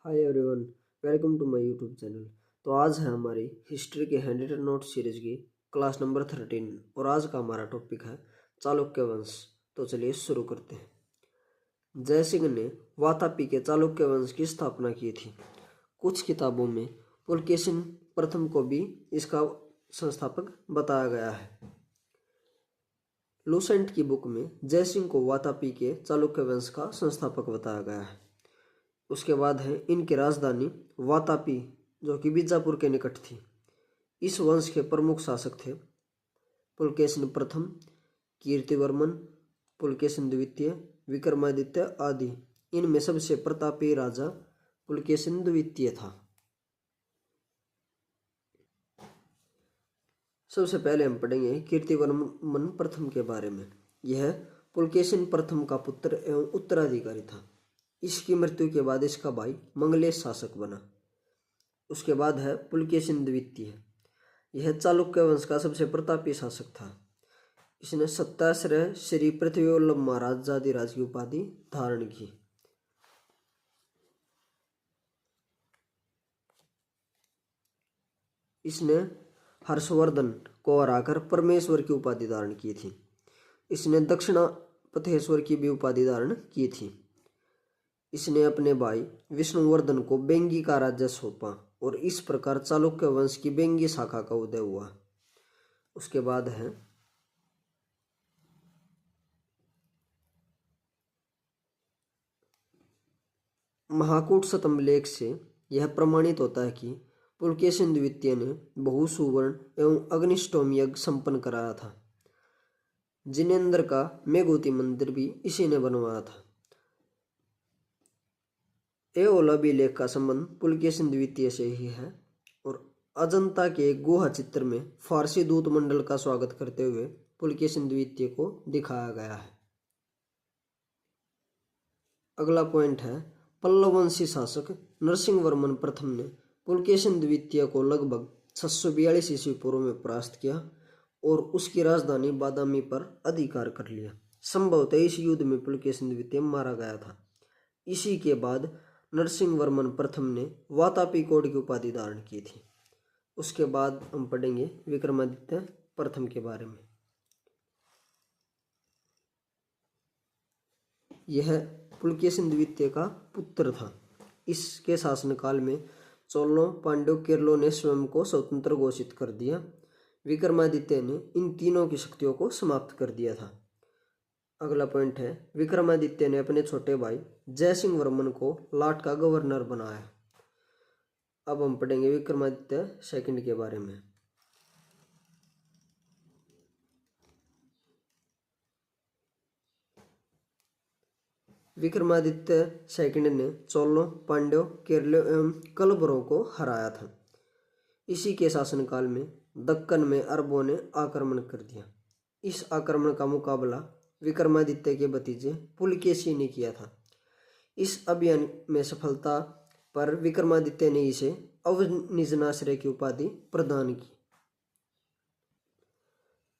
Hi everyone, welcome to my YouTube channel. तो आज है हमारी हिस्ट्री के हैंड रिटन नोट सीरीज की क्लास नंबर 13 और आज का हमारा टॉपिक है चालुक्य वंश। तो चलिए शुरू करते हैं। जयसिंह ने वातापी के चालुक्य वंश की स्थापना की थी। कुछ किताबों में पुलकेशिन प्रथम को भी इसका संस्थापक बताया गया है। लूसेंट की बुक में जयसिंह को वातापी के चालुक्य वंश का संस्थापक बताया गया है। उसके बाद है इनकी राजधानी वातापी, जो कि बीजापुर के निकट थी। इस वंश के प्रमुख शासक थे पुलकेशिन प्रथम, कीर्तिवर्मन, पुलकेशिन द्वितीय, विक्रमादित्य आदि। इनमें सबसे प्रतापी राजा पुलकेशिन द्वितीय था। सबसे पहले हम पढ़ेंगे कीर्तिवर्मन प्रथम के बारे में। यह पुलकेशिन प्रथम का पुत्र एवं उत्तराधिकारी था। इसकी मृत्यु के बाद इसका भाई मंगलेश शासक बना। उसके बाद है पुलकेशिन द्वितीय। यह चालुक्य वंश का सबसे प्रतापी शासक था। इसने सत्याश्रय श्री पृथ्वीवल्लभ महाराज जादिराज की उपाधि धारण की। इसने हर्षवर्धन को हराकर परमेश्वर की उपाधि धारण की थी। इसने दक्षिणापथेश्वर की भी उपाधि धारण की थी। इसने अपने भाई विष्णुवर्धन को बेंगी का राज्य सौंपा और इस प्रकार चालुक्य वंश की बेंगी शाखा का उदय हुआ। उसके बाद है महाकूट शतमलेख से यह प्रमाणित होता है कि पुलकेशिन द्वितीय ने बहु सुवर्ण एवं अग्निष्टोम यज्ञ संपन्न कराया था। जिनेन्द्र का मेघूती मंदिर भी इसी ने बनवाया था। एओलबी लेख का संबंध पुलकेशिन द्वितीय से ही है और अजंता के गुहा चित्र में फारसी दूत मंडल का स्वागत करते हुए पुलकेशिन द्वितीय को दिखाया गया है। अगला पॉइंट है पल्लव वंशी शासक नरसिंहवर्मन प्रथम ने पुलकेशिन द्वितीय को लगभग 642 ईस्वी पूर्व में परास्त किया और उसकी राजधानी बादामी पर अधिकार कर लिया। संभवतः इस युद्ध में पुलकेशिन द्वितीय मारा गया था। इसी के बाद नरसिंहवर्मन प्रथम ने वातापी कोट की उपाधि धारण की थी। उसके बाद हम पढ़ेंगे विक्रमादित्य प्रथम के बारे में। यह पुलकेशिन द्वितीय का पुत्र था। इसके शासनकाल में चोलों, पांड्यों, केरलों ने स्वयं को स्वतंत्र घोषित कर दिया। विक्रमादित्य ने इन तीनों की शक्तियों को समाप्त कर दिया था। अगला पॉइंट है विक्रमादित्य ने अपने छोटे भाई जयसिंह वर्मन को लाट का गवर्नर बनाया। अब हम पढ़ेंगे विक्रमादित्य सेकंड के बारे में। विक्रमादित्य सेकंड ने चोलों, पांड्यों, केरलों एवं कलबरों को हराया था। इसी के शासनकाल में दक्कन में अरबों ने आक्रमण कर दिया। इस आक्रमण का मुकाबला विक्रमादित्य के भतीजे पुलकेशी ने किया था। इस अभियान में सफलता पर विक्रमादित्य ने इसे अवनिजनाश्रय की उपाधि प्रदान की।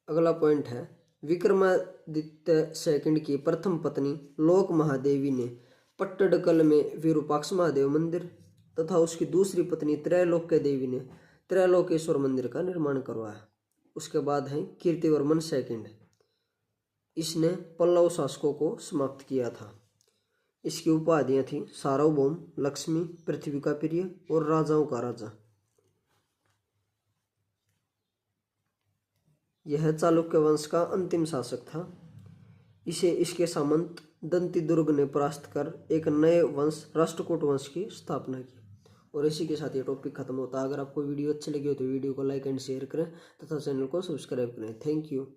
अगला पॉइंट है विक्रमादित्य सेकंड की प्रथम पत्नी लोक महादेवी ने पट्टडकल में विरूपाक्ष महादेव मंदिर तथा उसकी दूसरी पत्नी त्रैलोक्य देवी ने त्रैलोकेश्वर मंदिर का निर्माण करवाया। उसके बाद है कीर्तिवर्मन सेकंड। इसने पल्लव शासकों को समाप्त किया था। इसकी उपाधियां थी सार्वभौम, लक्ष्मी, पृथ्वी का प्रिय और राजाओं का राजा। यह चालुक्य वंश का अंतिम शासक था। इसे इसके सामंत दंतिदुर्ग ने परास्त कर एक नए वंश राष्ट्रकूट वंश की स्थापना की। और इसी के साथ ये टॉपिक खत्म होता है। अगर आपको वीडियो अच्छी लगी हो तो वीडियो को लाइक एंड शेयर करें तथा चैनल को सब्सक्राइब करें। Thank you.